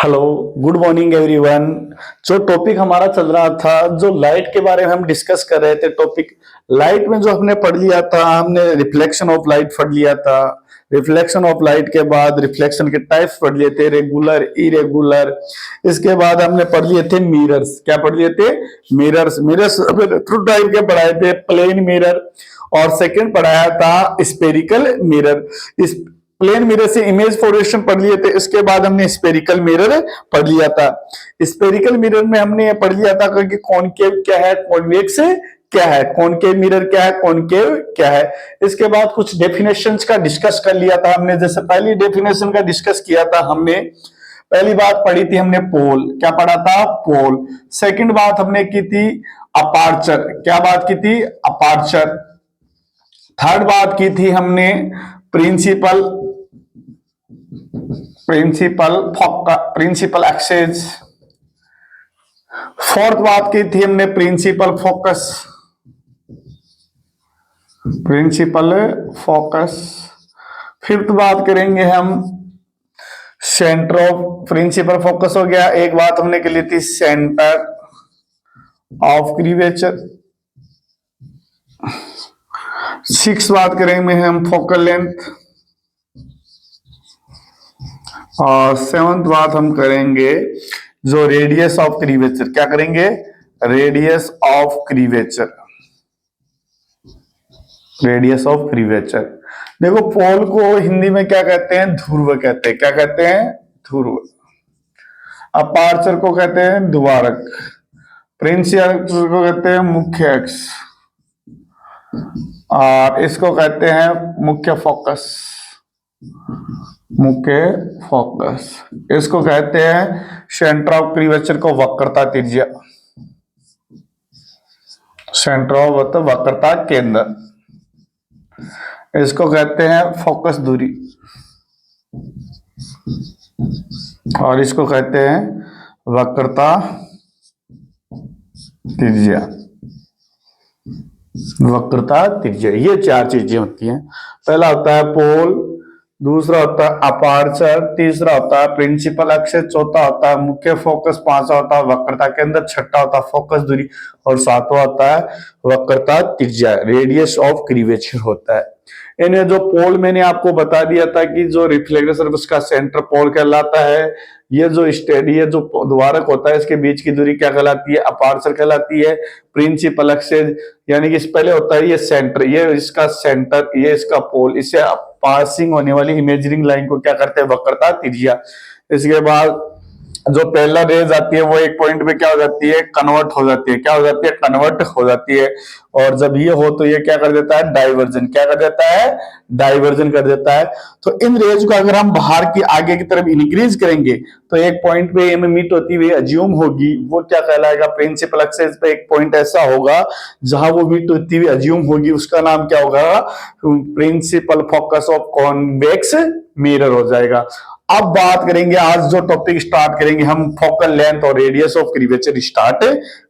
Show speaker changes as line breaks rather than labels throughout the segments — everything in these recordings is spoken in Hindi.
Hello, good morning everyone. जो टॉपिक हमारा चल रहा था, जो लाइट के बारे में हम डिस्कस कर रहे थे, टॉपिक लाइट में जो हमने पढ़ लिया था, हमने रिफ्लेक्शन ऑफ लाइट पढ़ लिया था। रिफ्लेक्शन ऑफ लाइट के बाद रिफ्लेक्शन के टाइप्स पढ़ लिए थे, रेगुलर, इरेगुलर। इसके बाद हमने पढ़ लिए थे मिरर्स। क्या पढ़ लिए थे? मिरर्स। मिरर्स थ्रू टाइप के पढ़ाए थे, प्लेन मिरर और सेकंड पढ़ाया था स्पेरिकल मिरर। इस प्लेन मिरर से इमेज फॉर्मेशन पढ़ लिए थे, इसके बाद हमने स्पेरिकल मिरर पढ़ लिया था। स्पेरिकल मिरर में हमने ये पढ़ लिया था कि कॉनकेव क्या है, कॉन्वेक्स क्या है, कॉनकेव मिरर क्या है, कॉनकेव क्या है। इसके बाद कुछ डेफिनेशंस का डिस्कस कर लिया था हमने। जैसे पहली डेफिनेशन का डिस्कस किया था हमने, पहली बात पढ़ी थी हमने पोल। क्या पढ़ा था? पोल। सेकंड बात हमने की थी अपार्चर। क्या बात की थी? अपार्चर। थर्ड बात की थी हमने प्रिंसिपल प्रिंसिपल एक्सेस। फोर्थ बात की थी हमने प्रिंसिपल फोकस। फिफ्थ बात करेंगे हम सेंटर ऑफ प्रिंसिपल फोकस। हो गया। एक बात हमने कर ली थी सेंटर ऑफ क्रीवेचर। सिक्स बात करेंगे हम फोकल लेंथ। और सेवंथ बात हम करेंगे जो रेडियस ऑफ क्रीवेचर। क्या करेंगे? Radius of curvature. Radius of curvature. देखो, पोल को हिंदी में क्या कहते हैं? ध्रुव कहते हैं। क्या कहते हैं? ध्रुव। अपार्चर को कहते हैं द्वारक। प्रिंसिपल को कहते हैं मुख्य अक्ष। और इसको कहते हैं मुख्य फोकस। मुख्य फोकस। इसको कहते हैं सेंटर ऑफ क्रीवेचर को वक्रता त्रिज्या। सेंटर ऑफ वक्रता केंद्र। इसको कहते हैं फोकस दूरी। और इसको कहते हैं वक्रता त्रिज्या। वक्रता त्रिज्या। ये चार चीजें होती हैं। पहला होता है पोल, दूसरा होता है अपार्चर, तीसरा होता है प्रिंसिपल एक्सेस, चौथा होता है मुख्य फोकस, पांचवा होता है वक्रता केंद्र, छठा होता है फोकस दूरी और सातवां होता है वक्रता त्रिज्या, रेडियस ऑफ क्रीवेचर होता है। इन्हें जो पोल मैंने आपको बता दिया था कि जो रिफ्लेक्टर सर्विस का सेंटर पोल कहलाता है। ये जो स्टेडी है, जो द्वारक होता है, इसके बीच की दूरी क्या कहलाती है? अपार्चर कहलाती है। प्रिंसिपल एक्सेस यानी कि पहले होता है ये सेंटर, ये इसका सेंटर, ये इसका पोल, इसे पासिंग होने वाली इमेजिंग लाइन को क्या करते हैं? वक्रता त्रिज्या। इसके बाद जो पहला रेज आती है वो एक पॉइंट पे क्या हो जाती है? कन्वर्ट हो जाती है। क्या हो जाती है? कन्वर्ट हो जाती है। और जब ये हो तो ये क्या कर देता है? डाइवर्जन। क्या कर देता है? डाइवर्जन कर देता है। तो इन रेज को अगर हम बाहर की आगे की तरफ इंक्रीज करेंगे तो एक पॉइंट पे इनमें मीट होती हुई अज्यूम होगी, वो क्या कहलाएगा? प्रिंसिपल एक्सेस पे एक पॉइंट ऐसा होगा जहां वो मीट होती हुई अज्यूम होगी, उसका नाम क्या होगा? Principal focus of convex mirror हो जाएगा। अब बात करेंगे, आज जो टॉपिक स्टार्ट करेंगे हम फोकल लेंथ और रेडियस ऑफ क्रीवेचर स्टार्ट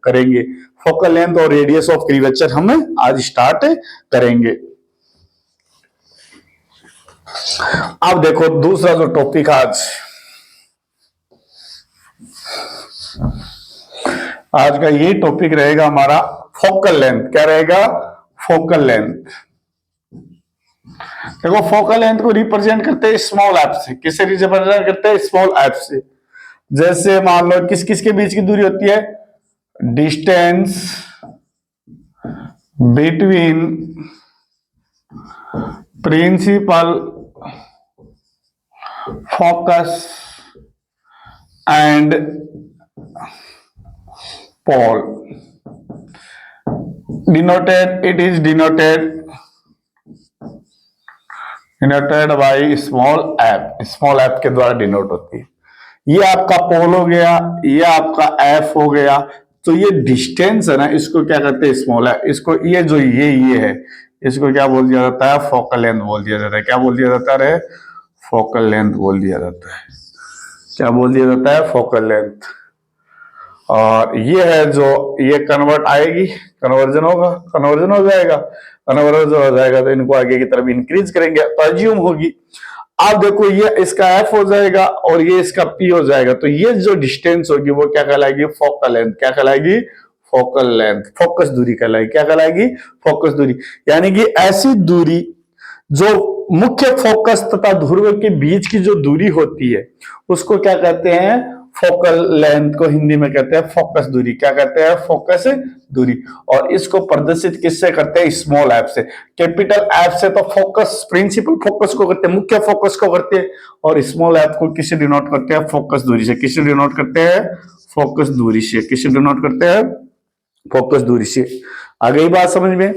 करेंगे। फोकल लेंथ और रेडियस ऑफ क्रीवेचर हम आज स्टार्ट करेंगे। अब देखो दूसरा जो टॉपिक आज का ये टॉपिक रहेगा हमारा फोकल लेंथ। क्या रहेगा? Focal length. देखो, फोकल लेंथ को रिप्रेजेंट करते हैं स्मॉल एफ से। किससे रिप्रेजेंट करते हैं? स्मॉल एफ से। जैसे मान लो किस किस के बीच की दूरी होती है? Distance between principal focus and pole, it is denoted by small f। Small F के द्वारा डिनोट होती है। ये आपका पोल हो गया, ये आपका एफ हो गया। तो ये डिस्टेंस है ना, इसको क्या कहते हैं? Small F. इसको ये जो ये है, इसको क्या बोल दिया जाता है? फोकल लेंथ बोल दिया जाता है। क्या बोल दिया जाता है? फोकल लेंथ बोल दिया जाता है। क्या बोल दिया जाता है? Focal length. और ये है जो ये कन्वर्ट आएगी, कन्वर्जन होगा, कन्वर्जन हो जाएगा, कन्वर्जन हो जाएगा तो इनको आगे की तरफ इंक्रीज करेंगे तो अज्यूम होगी। आप देखो ये इसका एफ हो जाएगा और ये इसका पी हो जाएगा, तो ये जो डिस्टेंस होगी वो क्या कहलाएगी, फोकल लेंथ। क्या कहलाएगी, फोकल लेंथ, फोकस दूरी कहलाएगी। क्या कहलाएगी, फोकस दूरी। यानी कि ऐसी दूरी जो मुख्य फोकस तथा ध्रुव के बीच की जो दूरी होती है उसको क्या कहते हैं, फोकल लेंथ को हिंदी में कहते हैं फोकस दूरी। क्या कहते हैं, फोकस दूरी। और इसको प्रदर्शित किससे करते हैं, स्मॉल एफ से। कैपिटल एफ से तो फोकस, प्रिंसिपल फोकस को करते हैं, मुख्य फोकस को करते हैं, और स्मॉल एफ को किससे डिनोट करते हैं, फोकस दूरी से। किससे डिनोट करते हैं, फोकस दूरी से। किससे डिनोट करते हैं, फोकस दूरी से। आ गई बात समझ में।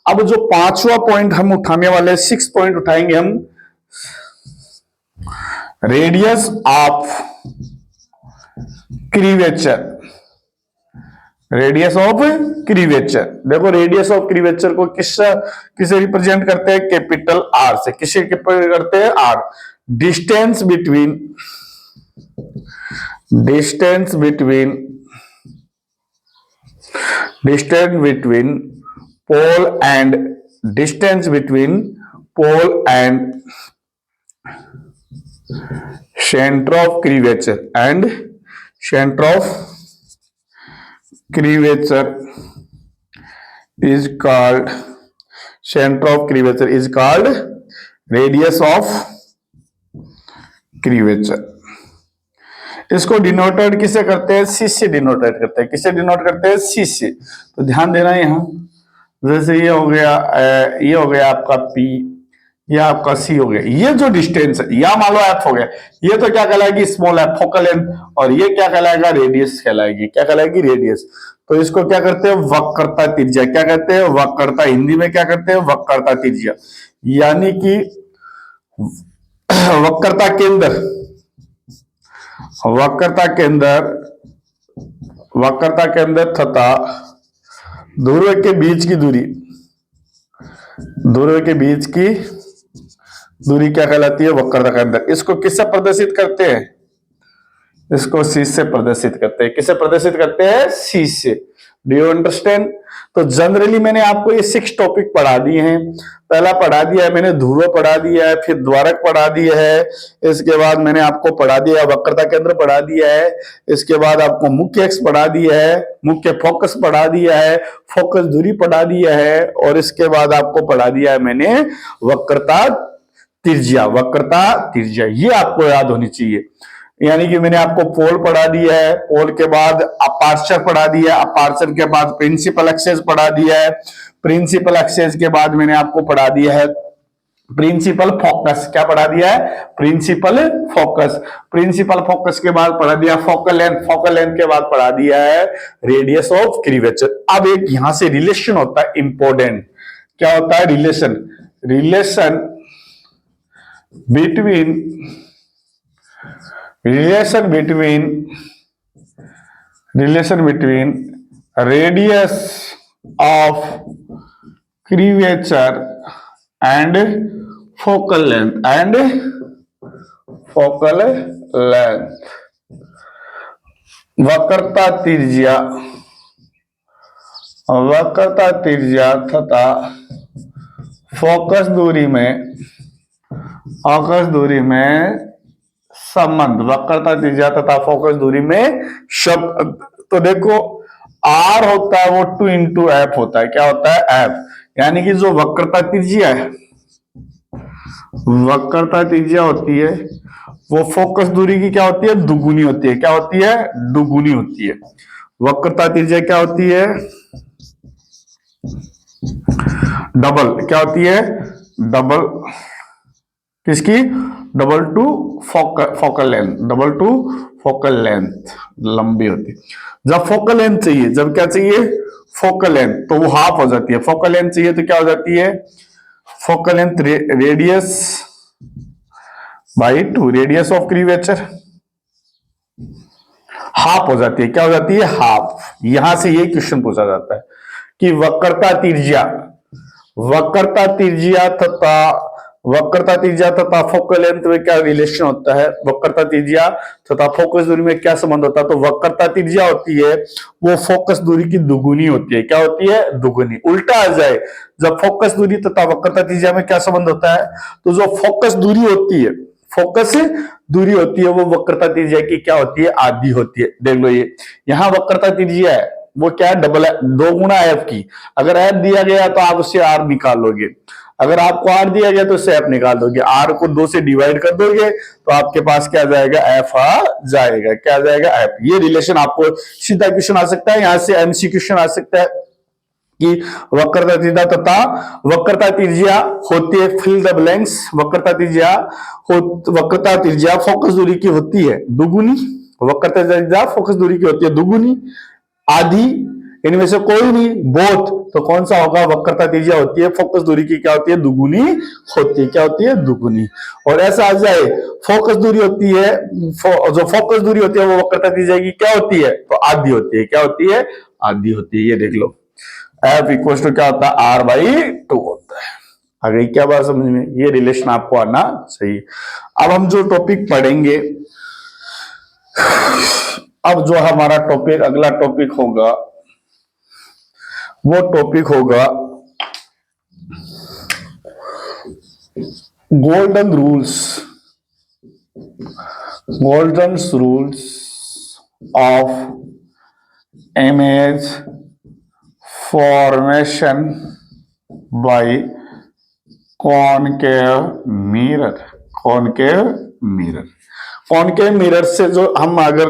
अब जो पांचवा पॉइंट हम उठाने वाले, 6 पॉइंट उठाएंगे हम, radius of curvature. Radius of curvature, देखो रेडियस ऑफ क्रीवेचर को किससे रिप्रेजेंट करते हैं, कैपिटल आर से। किससे करते हैं, R. Distance between pole and center of curvature is called radius of curvature। इसको डिनोटेड किसे करते हैं, सी से डिनोटेड करते हैं। किसे डिनोट करते हैं, सी से। तो ध्यान देना यहां, जैसे ये हो गया आपका पी, ये आपका सी हो गया। ये जो डिस्टेंस है, या मान लो एफ हो गया, ये तो क्या कहलाएगी, स्मॉल एफ, फोकल लेंथ, और ये क्या कहलाएगा, रेडियस कहलाएगी। क्या कहलाएगी, रेडियस। तो इसको क्या करते हैं, वक्रता त्रिज्या। क्या कहते हैं, वक्रता। हिंदी में क्या करते हैं, वक्रता त्रिज्या। यानी कि वक्रता केंद्र तथा ध्रुव के बीच की दूरी क्या कहलाती है, वक्रता केंद्र। इसको किससे प्रदर्शित करते हैं, इसको सी से प्रदर्शित करते हैं। किससे प्रदर्शित करते हैं, सी से। Do you understand. तो जनरली मैंने आपको ये 6 टॉपिक पढ़ा दिए हैं। पहला पढ़ा दिया है मैंने ध्रुव पढ़ा दिया है, फिर द्वारक पढ़ा दिया है, इसके बाद मैंने आपको पढ़ा दिया है वक्रता केंद्र पढ़ा दिया है, इसके बाद आपको मुख्य अक्ष पढ़ा दिया है, मुख्य फोकस पढ़ा दिया है, फोकस दूरी पढ़ा दिया है, और इसके बाद आपको पढ़ा दिया है मैंने वक्रता त्रिज्या। ये आपको याद होनी चाहिए। यानी कि मैंने आपको पोल पढ़ा दिया है, पोल के बाद अपार्चर पढ़ा दिया, अपार्चर के बाद प्रिंसिपल एक्सेस पढ़ा दिया है, प्रिंसिपल एक्सेस के बाद मैंने आपको पढ़ा दिया है प्रिंसिपल फोकस। क्या पढ़ा दिया है, प्रिंसिपल फोकस के बाद पढ़ा दिया फोकल लेंथ के बाद पढ़ा दिया है रेडियस ऑफ क्रीवेचर। अब एक यहां से रिलेशन होता है इंपॉर्टेंट। क्या होता है, relation between radius of curvature and focal length वक्रता त्रिज्या तथा फोकस दूरी में संबंध। वक्रता त्रिज्या तथा फोकस दूरी में शब्द। तो देखो आर होता है वो 2 इंटू एफ होता है। क्या होता है, एफ। यानी कि जो वक्रता त्रिज्या होती है वो फोकस दूरी की क्या होती है, दुगुनी होती है। क्या होती है, दुगुनी होती है। वक्रता त्रिज्या क्या होती है, डबल। क्या होती है, डबल। किसकी, डबल टू फोकल लेंथ लंबी होती है। जब फोकल लेंथ चाहिए, जब क्या चाहिए, फोकल लेंथ, तो वो हाफ हो जाती है। फोकल लेंथ चाहिए तो क्या हो जाती है, focal length radius by 2, radius of curvature half हो जाती है। क्या हो जाती है, हाफ। यहां से ये क्वेश्चन पूछा जाता है कि वक्रता त्रिज्या तथा फोकल लेंथ में क्या रिलेशन होता है, वक्रता त्रिज्या तथा फोकस दूरी में क्या संबंध होता है। तो वक्रता त्रिज्या होती है वो फोकस दूरी की दुगुनी होती है। क्या होती है, दुगुनी। उल्टा आ जाए, जब फोकस दूरी तथा वक्रता त्रिज्या में क्या संबंध होता है, तो जो फोकस दूरी होती है फोकस से दूरी होती है वो वक्रता त्रिज्या की क्या होती है, आधी होती है। देख लो ये यहाँ वक्रता त्रिज्या है वो क्या है, डबल दो गुना एफ की। अगर एफ दिया गया तो आप उससे आर निकालोगे, अगर आपको आर दिया गया तो उससे एफ निकाल दोगे, आर को 2 से डिवाइड कर दोगे तो आपके पास क्या जाएगा, एफ आ जाएगा। क्या जाएगा, एफ। ये रिलेशन आपको सीधा क्वेश्चन आ सकता है, यहां से एमसी क्वेश्चन आ सकता है कि वक्रता त्रिज्या तथा वक्रता त्रिज्या होती है, फिल द ब्लैंक्स। वक्रता त्रिज्या फोकस दूरी की होती है दुगुनी, वक्रता त्रिज्या फोकस दूरी की होती है दुगुनी, आधी, इनमें से कोई नहीं, बोथ। तो कौन सा होगा, वक्रता त्रिज्या होती है फोकस दूरी की क्या होती है, दुगुनी होती है। क्या होती है, दुगुनी। और ऐसा आ जाए फोकस दूरी होती है, जो फोकस दूरी होती है वो वक्रता त्रिज्या की क्या होती है, तो आधी होती है। क्या होती है, आधी होती है। ये देख लो एफ इक्वल टू क्या होता है, आर बाई 2 होता है। आ गई क्या बात समझ में, ये रिलेशन आपको आना चाहिए। अब हम जो टॉपिक पढ़ेंगे, अब जो हमारा टॉपिक अगला टॉपिक होगा वो टॉपिक होगा golden rules of image formation by concave mirror. Concave mirror से जो हम अगर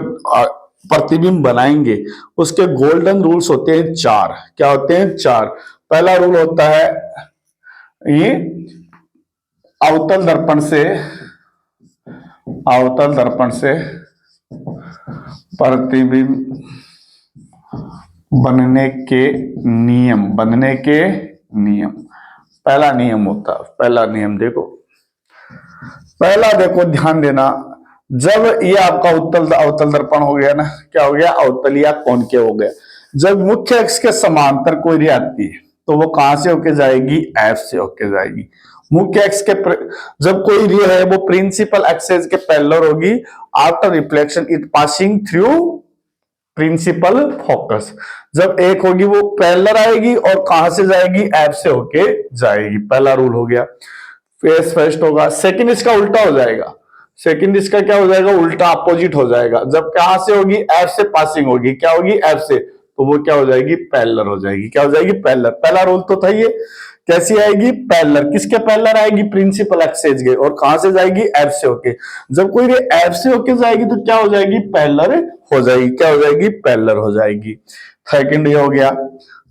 प्रतिबिंब बनाएंगे उसके गोल्डन रूल्स होते हैं 4। क्या होते हैं, 4। पहला रूल होता है ये अवतल दर्पण से प्रतिबिंब बनने के नियम। पहला नियम होता है, पहला नियम देखो ध्यान देना। जब ये आपका अवतल दर्पण हो गया ना, क्या हो गया, अवतल या कॉनकेव हो गया। जब मुख्य अक्ष के समांतर कोई रे आती है तो वो कहां से होके जाएगी, एफ से होके जाएगी। मुख्य अक्ष के जब कोई रे है वो प्रिंसिपल एक्सेस के पैरेलल होगी। After reflection it passing through principal focus. जब एक होगी वो पैरेलल आएगी और कहां से जाएगी, एफ से होके जाएगी। पहला रूल हो गया। फेस फर्स्ट होगा। सेकंड इसका उल्टा हो जाएगा, सेकंड इसका क्या हो जाएगा, उल्टा अपोजिट हो जाएगा। जब कहां से होगी, एफ से पासिंग होगी। क्या होगी, एफ से, तो वो क्या हो जाएगी, पैरेलल हो जाएगी। क्या हो जाएगी, पैरेलल। पहला रूल तो था ये। कैसी आएगी, पैरेलल। किसके पैरेलल आएगी, प्रिंसिपल एक्सेस के। और कहां से जाएगी, एफ से होके। जब कोई एफ से होके जाएगी तो क्या हो जाएगी, पैरेलल हो जाएगी। क्या हो जाएगी, पैरेलल हो जाएगी। सेकंड ये हो गया।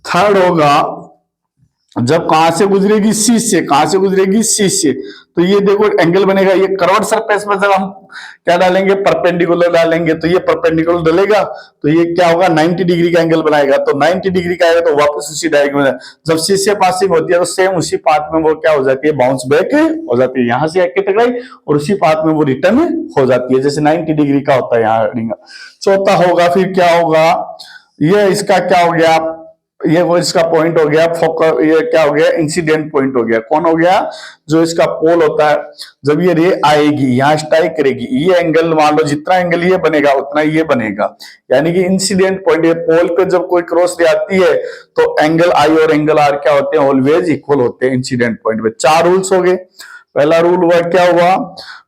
थर्ड होगा जब कहां से गुजरेगी, सी से। कहां से गुजरेगी, सी से। तो ये देखो एंगल बनेगा। ये कर्व्ड सरफेस में जब हम क्या डालेंगे, परपेंडिकुलर डालेंगे तो ये परपेंडिकुलर डलेगा तो ये क्या होगा, 90 डिग्री का एंगल बनाएगा। तो 90 डिग्री का आएगा तो वापस उसी डायरेक्शन में। जब सी से पासिंग होती है तो सेम उसी पाथ में वो क्या हो जाती है, बाउंस बैक हो जाती है। यहां से आके टकराई और उसी पाथ में वो रिटर्न हो जाती है, जैसे 90 डिग्री का होता है यहाँ। चौथा होगा फिर क्या होगा, ये इसका क्या हो गया, ये वो इसका पॉइंट हो गया, फोकस। ये क्या हो गया, इंसिडेंट पॉइंट हो गया। कौन हो गया, जो इसका पोल होता है। जब ये रे आएगी यहां स्ट्राइक करेगी, ये एंगल मान लो जितना एंगल ये बनेगा उतना ये बनेगा, यानी कि इंसिडेंट पॉइंट। ये पोल पे जब कोई क्रॉस रे आती है तो एंगल आई और एंगल आर क्या होते हैं, ऑलवेज इक्वल होते हैं इंसिडेंट पॉइंट पे। 4 रूल्स हो गए। पहला रूल हुआ, क्या हुआ,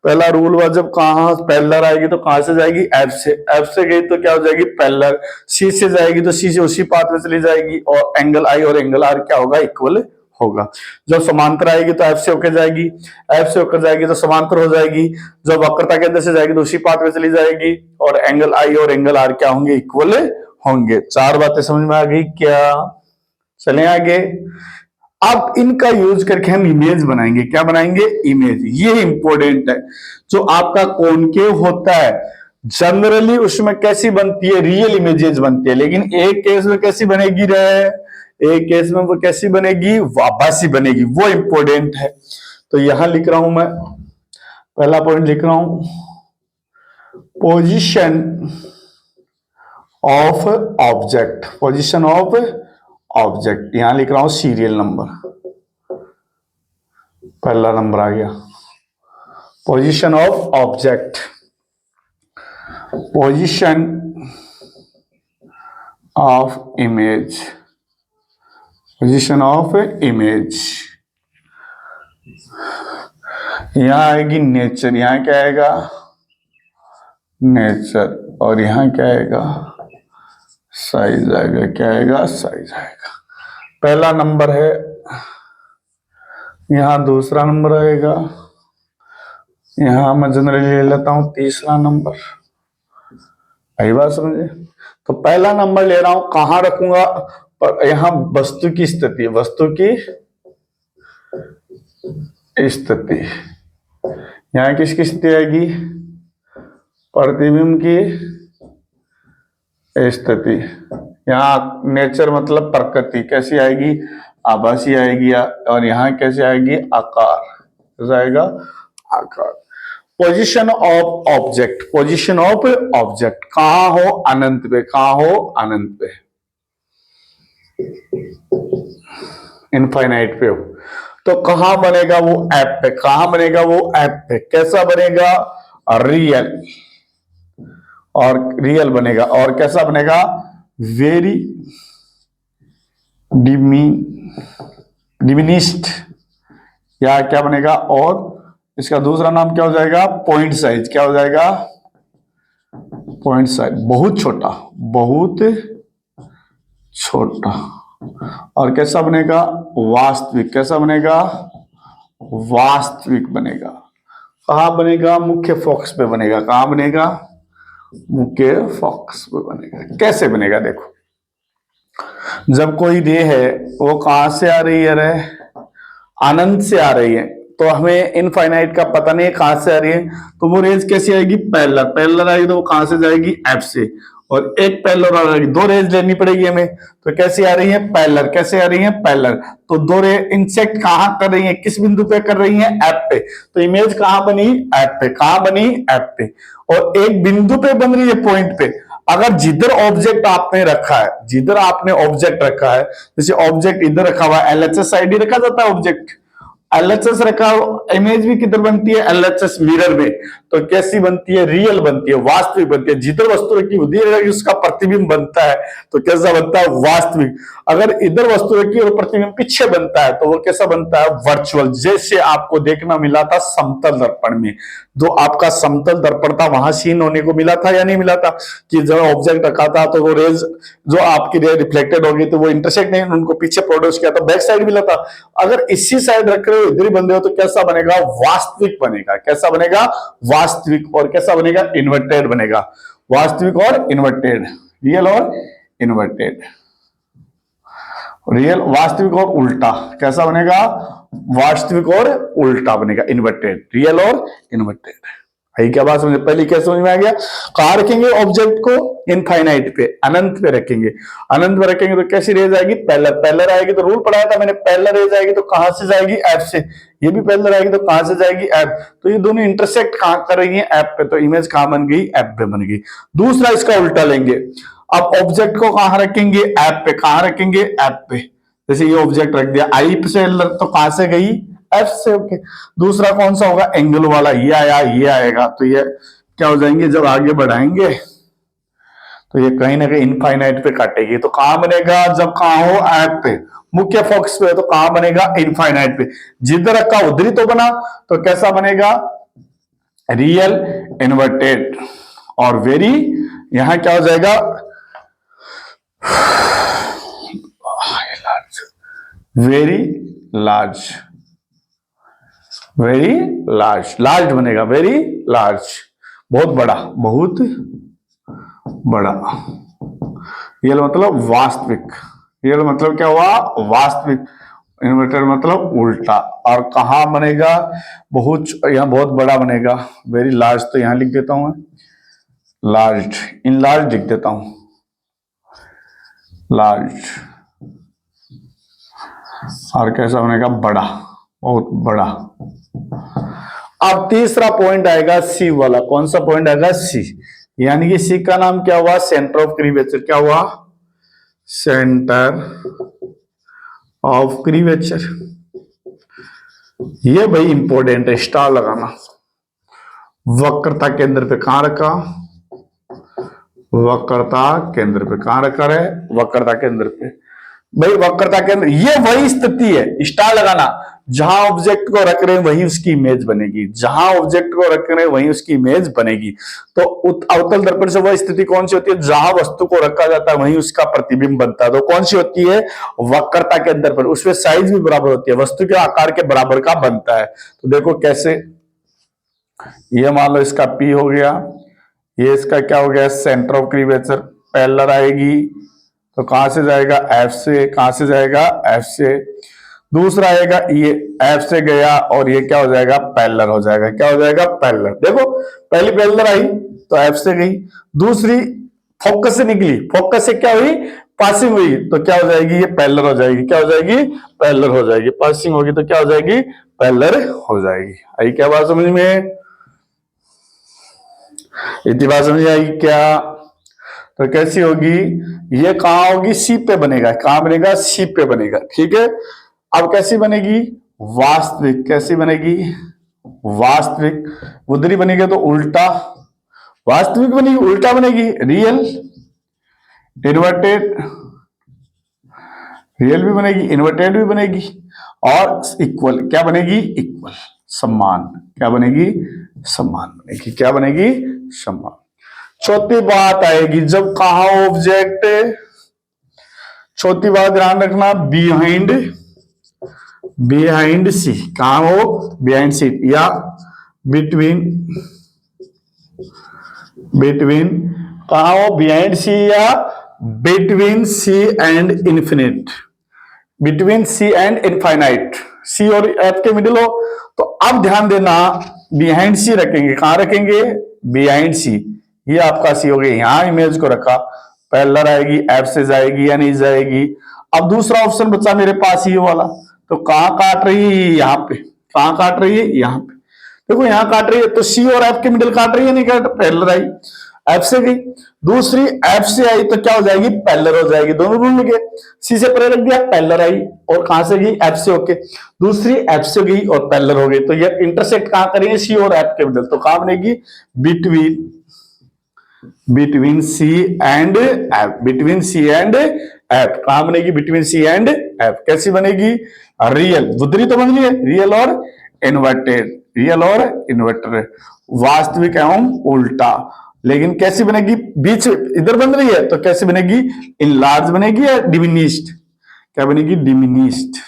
पहला रूल हुआ जब कहां पैरेलल आएगी तो कहां से जाएगी, एफ से। एफ से गई तो क्या हो जाएगी, पैरेलल। सी से जाएगी तो सी से उसी पाथ में चली जाएगी और एंगल आई और एंगल आर क्या होगा, इक्वल होगा। जब समांतर आएगी तो एफ से होकर जाएगी, एफ से होकर जाएगी तो समांतर हो जाएगी। जब वक्रता के अंदर से जाएगी तो उसी पाथ में चली जाएगी और एंगल आई और एंगल आर क्या होंगे, इक्वल होंगे। 4 बातें समझ में आ गई क्या, चलें आगे। अब इनका यूज करके हम इमेज बनाएंगे। क्या बनाएंगे, इमेज। ये इंपॉर्टेंट है। जो आपका कॉनकेव होता है जनरली उसमें कैसी बनती है, रियल इमेजेस बनती है। लेकिन एक केस में कैसी बनेगी रे, एक केस में वो कैसी बनेगी, आभासी बनेगी। वो इंपॉर्टेंट है। तो यहां लिख रहा हूं मैं, पहला पॉइंट लिख रहा हूं, position of object. Position of object, यहां लिख रहा हूं सीरियल नंबर, पहला नंबर आ गया। Position of object, position of image, position of image. यहां आएगी नेचर, यहां क्या आएगा नेचर, और यहां क्या आएगा साइज आएगा, क्या आएगा साइज आएगा। पहला नंबर है, यहां दूसरा नंबर आएगा, यहां मैं जनरली ले लेता हूं तीसरा नंबर। यही बात समझे। तो पहला नंबर ले रहा हूं, कहां रखूंगा, पर यहां वस्तु की स्थिति, वस्तु की स्थिति, यहां किसकी स्थिति आएगी, प्रतिबिंब की स्थिति। यहां नेचर मतलब प्रकृति कैसी आएगी, आभासी आएगी, और यहां कैसे आएगी आकार, कैसा आएगा आकार। Position of object, position of object कहां हो अनंत पे, कहां हो अनंत पे, इनफाइनाइट पे हो। तो कहां बनेगा वो ऐप पे, कहां बनेगा वो ऐप पे, कैसा बनेगा रियल, और रियल बनेगा, और कैसा बनेगा वेरी डिमिनिस्ड, या क्या बनेगा, और इसका दूसरा नाम क्या हो जाएगा पॉइंट साइज, क्या हो जाएगा पॉइंट साइज, बहुत छोटा, बहुत छोटा। और कैसा बनेगा वास्तविक, कैसा बनेगा वास्तविक बनेगा। कहां बनेगा मुख्य फोकस पे बनेगा, कहां बनेगा मुख्य फोकस पे बनेगा। कैसे बनेगा देखो, जब कोई रे है वो कहां से आ रही है, रे अनंत से आ रही है, तो हमें इनफाइनाइट का पता नहीं है कहां से आ रही है, तो वो रेज कैसी आएगी पैरेलल, पैरेलल आएगी तो वो कहां से जाएगी एफ से, और एक पैरेलल आ रही, दो रेज लेनी पड़ेगी हमें, तो कैसी आ रही है पैरेलल, कैसे आ रही है पैरेलल। तो दो रे इंसेक्ट कहां कर रही है, किस बिंदु पे कर रही है एफ पे, तो इमेज कहां बनी एफ पे, कहां बनी एफ पे, और एक बिंदु पे बन रही है पॉइंट पे। अगर जिधर ऑब्जेक्ट आपने रखा है, जिधर आपने ऑब्जेक्ट रखा है, जैसे ऑब्जेक्ट इधर रखा हुआ है, एलएचएस साइड ही रखा जाता है ऑब्जेक्ट, एलएचएस रखा, इमेज भी किधर बनती है एलएचएस मिरर में, तो कैसी बनती है रियल बनती है, वास्तविक बनती है। जिधर वस्तु रखी उधर उसका प्रतिबिंब बनता है, तो कैसा बनता है वास्तविक। अगर इधर वस्तु रखी और प्रतिबिंब पीछे बनता है, तो वो कैसा बनता है वर्चुअल, जैसे आपको देखना मिला था समतल दर्पण में। जो आपका समतल दर्पण था वहां सीन होने को मिला था या नहीं मिला था, कि जब ऑब्जेक्ट रखा था तो वो रेज जो आपकी रे रिफ्लेक्टेड होगी, तो वो इंटरसेक्ट नहीं, उनको पीछे प्रोड्यूस किया था, बैक साइड मिला था। अगर इसी साइड रख रहे हो इधर ही बन रहे हो, तो कैसा बनेगा वास्तविक बनेगा, कैसा बनेगा वास्तविक, और कैसा बनेगा इन्वर्टेड बनेगा, वास्तविक और इन्वर्टेड, रियल और इन्वर्टेड, रियल वास्तविक और उल्टा, कैसा बनेगा वास्तविक और उल्टा बनेगा, इन्वर्टेड, रियल और इन्वर्टेड। यही क्या बात समझे, पहली क्या समझ में आ गया। कहां रखेंगे ऑब्जेक्ट को इनफाइनाइट पे, अनंत पे रखेंगे, अनंत पे रखेंगे तो कैसी रेज आएगी पैरेलल, पैरेलल आएगी तो रूल पढ़ाया था मैंने, पैरेलल रेज आएगी तो कहां से जाएगी एफ से, ये भी पैरेलल आएगी तो कहां से जाएगी एफ, तो ये दोनों इंटरसेक्ट कहां कर रही है एफ पे, तो इमेज कहां बन गई एफ पे बन गई। दूसरा इसका उल्टा लेंगे, अब ऑब्जेक्ट को कहां रखेंगे एफ पे, कहां रखेंगे एफ पे, जैसे ये ऑब्जेक्ट रख दिया आई से, तो कहां से गई एफ से, ओके। दूसरा कौन सा होगा एंगल वाला, ये आया ये आएगा, तो ये क्या हो जाएंगे जब आगे बढ़ाएंगे तो ये कहीं ना कहीं इनफाइनाइट पे काटेगी, तो कहां बनेगा जब कहां हो एफ पे, मुख्य फोकस पे, तो कहां बनेगा इनफाइनाइट पे, जिधर रखा उधर ही तो बना, तो कैसा बनेगा रियल इन्वर्टेड, और वेरी यहां क्या हो जाएगा very large, very large, large बनेगा वेरी लार्ज, बहुत बड़ा, बहुत बड़ा। रियल मतलब वास्तविक, रियल मतलब क्या हुआ वास्तविक, इन्वर्टेड मतलब उल्टा। और कहां बनेगा बहुत, यहां बहुत बड़ा बनेगा वेरी लार्ज, तो यहां लिख देता हूं लार्ज, इन लार्ज लिख देता हूं लार्ज। और कैसा बनेगा बड़ा, बहुत बड़ा। अब तीसरा पॉइंट आएगा सी वाला, कौन सा पॉइंट आएगा सी, यानी कि सी का नाम क्या हुआ सेंटर ऑफ क्रीवेचर, क्या हुआ सेंटर ऑफ क्रीवेचर। ये भाई इंपॉर्टेंट है, स्टार लगाना। वक्रता केंद्र पे कहां रखा, वक्रता केंद्र पे कहां रखा है, वक्रता केंद्र पे। भाई वक्रता केंद्र ये वही स्थिति है, स्टार लगाना जहां ऑब्जेक्ट को रख रहे हैं वहीं उसकी इमेज बनेगी, जहां ऑब्जेक्ट को रख रहे हैं वहीं उसकी इमेज बनेगी। तो अवतल दर्पण से वह स्थिति कौन सी होती है, जहां वस्तु को रखा जाता है वहीं उसका प्रतिबिंब बनता है। तो कौन सी होती है, वक्रता के अंदर पर, उसमें साइज भी बराबर होती है, वस्तु के आकार के बराबर का बनता है। तो देखो कैसे, ये मान लो इसका P हो गया, ये इसका क्या हो गया, सेंटर ऑफ क्रीवेचर, पैरेलल आएगी तो कहां से जाएगा, F से, कहां से जाएगा, F से। दूसरा आएगा ये F से गया और ये क्या हो जाएगा, पैरेलल हो जाएगा, क्या हो जाएगा, पैरेलल। देखो पहली पैरेलल आई तो F से गई, दूसरी फोकस से निकली, फोकस से क्या हुई, पासिंग हुई, तो क्या हो जाएगी, ये पैरेलल हो जाएगी, क्या हो जाएगी, पैरेलल हो जाएगी। पासिंग होगी तो क्या हो जाएगी, पैरेलल हो जाएगी। आई क्या बात समझ में, इतनी बात समझ आई क्या। तो कैसी होगी, ये कहां होगी, सी पे बनेगा, कहां बनेगा, सी पे बनेगा, ठीक है। अब कैसी बनेगी, वास्तविक, कैसी बनेगी, वास्तविक। उधरी बनेगी तो उल्टा, वास्तविक बनेगी, उल्टा बनेगी, रियल, इन्वर्टेड, रियल भी बनेगी, इन्वर्टेड भी बनेगी, और इक्वल, क्या बनेगी, इक्वल, समान, क्या बनेगी, समान बनेगी, क्या बनेगी, समान। चौथी बात आएगी, जब कहा ऑब्जेक्ट, चौथी बात ध्यान रखना, बिहाइंड, बिहाइंड सी, कहा हो, बिहाइंड सी, या बिटवीन, बिटवीन, कहा हो, बिहाइंड सी या between C and infinite, between C and infinite, C और एफ के मिडिल हो। तो अब ध्यान देना, बिहाइंड सी रखेंगे, कहां रखेंगे, बिहाइंड सी, ये आपका सी हो गया, यहां इमेज को रखा, पैरेलल आएगी, एफ से जाएगी या नहीं जाएगी। अब दूसरा ऑप्शन बचा मेरे पास ये वाला, तो कहां काट रही है, यहां पे, कहां काट रही है, यहां पे, देखो यहां काट रही है, तो सी और एफ के मिडिल काट रही है, नहीं काट, पैरेलल आई, एफ से गई, दूसरी एफ से आई तो क्या हो जाएगी, पैरेलल हो जाएगी, दोनों ढूंढ गए, सी से परे रख दिया, पैरेलल आई, और कहां से गई, एफ से होके, दूसरी एफ से गई और पैरेलल हो गई, तो ये इंटरसेक्ट कहां करेंगे, सी और एफ के मिडिल, तो कहां बनेगी, between, between C and F, between C and F, कहां बनेगी, बिटवीन सी एंड एफ। कैसी बनेगी, रियल, बुद्धरी तो बन रही है, रियल और इन्वर्टेड, रियल और इन्वर्टेड, वास्तविक एवं उल्टा। लेकिन कैसी बनेगी, बीच इधर बन रही है तो कैसे बनेगी, इनलार्ज बनेगी या डिमिनिश्ड, क्या बनेगी, डिमिनिश्ड,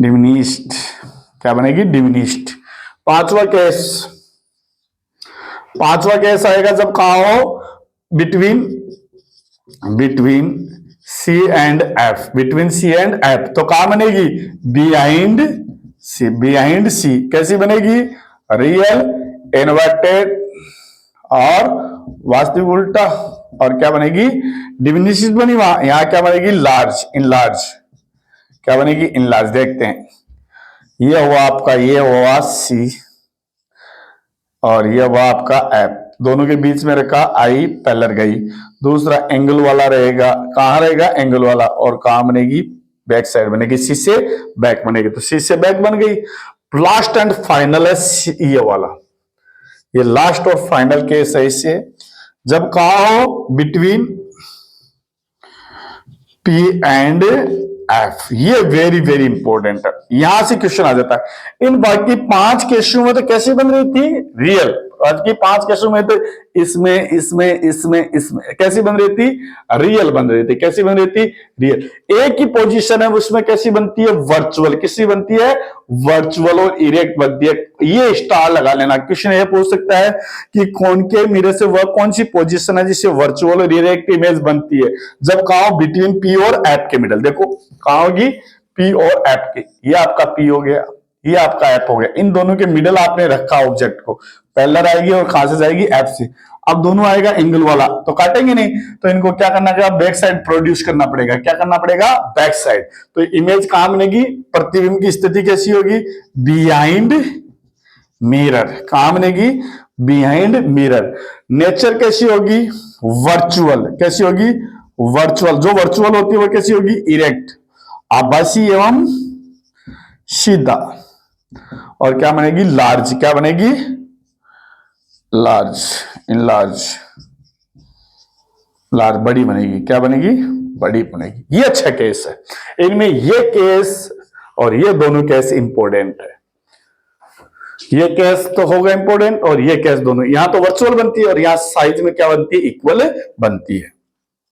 डिमिनिश्ड, क्या बनेगी, डिमिनिश्ड। पांचवा केस, पांचवा केस आएगा जब कहा हो between, between C and F, between C and F, तो कहां बनेगी, बिहाइंड सी, बिहाइंड सी। कैसी बनेगी, रियल, इन्वर्टेड और वास्तविक उल्टा, और क्या बनेगी, डिमिनिश्ड बनी, वहां यहां क्या बनेगी, लार्ज, इनलार्ज, क्या बनेगी, इनलार्ज। देखते हैं, ये हुआ आपका, ये हुआ सी और ये हुआ आपका एफ, दोनों के बीच में रखा आई, पैरेलल गई, दूसरा एंगल वाला रहेगा, कहां रहेगा, एंगल वाला, और कहां बनेगी, बैक साइड बनेगी, सी से बैक बनेगी, तो सी से बैक बन गई। लास्ट एंड फाइनल है ये वाला, ये लास्ट और फाइनल केस है इससे, जब कहा हो बिटवीन पी एंड एफ, ये वेरी वेरी इंपॉर्टेंट है, यहां से क्वेश्चन आ जाता है। इन बाकी 5 केसों में तो कैसे बन रही थी, रियल, आज की 5 केसों में तो इसमें इसमें इसमें इसमें कैसी बन रही थी, रियल बन रही थी, कैसी बन रही थी, रियल। एक ही पोजीशन है उसमें कैसी बनती है, वर्चुअल, किसी बनती है, वर्चुअल और इरेक्ट बनती है। ये स्टार लगा लेना, क्वेश्चन ये पूछ सकता है कि कौन के मिरर से वह कौन सी पोजीशन है जिससे वर्चुअल और इरेक्ट इमेज बनती है, जब कहा बिटवीन पी और एफ के मिडल, देखो कहां होगी, पी और एफ के, ये आपका पी हो गया, ये आपका एफ हो गया, इन दोनों के मिडल आपने रखा ऑब्जेक्ट को, पैरेलल आएगी और कहां से जाएगी, एफ से। अब दोनों आएगा एंगल वाला तो काटेंगे नहीं, तो इनको क्या करना पड़ेगा, बैक साइड प्रोड्यूस करना पड़ेगा, क्या करना पड़ेगा, बैक साइड। तो इमेज कहां बनेगी, प्रतिबिंब की स्थिति कैसी होगी, बिहाइंड मिरर, कहां बनेगी, बिहाइंड मिरर। नेचर कैसी होगी, वर्चुअल, कैसी होगी, वर्चुअल, जो वर्चुअल होती है वो कैसी होगी, इरेक्ट, आभासी एवं सीधा, और क्या बनेगी, लार्ज, क्या बनेगी, लार्ज, इनलार्ज, लार्ज, बड़ी बनेगी, क्या बनेगी, बड़ी बनेगी। ये अच्छा केस है, इनमें ये केस और ये दोनों केस इंपॉर्टेंट है। ये केस तो होगा इंपॉर्टेंट और ये केस दोनों, यहां तो वर्चुअल बनती है और यहां साइज में क्या बनती है, इक्वल बनती है।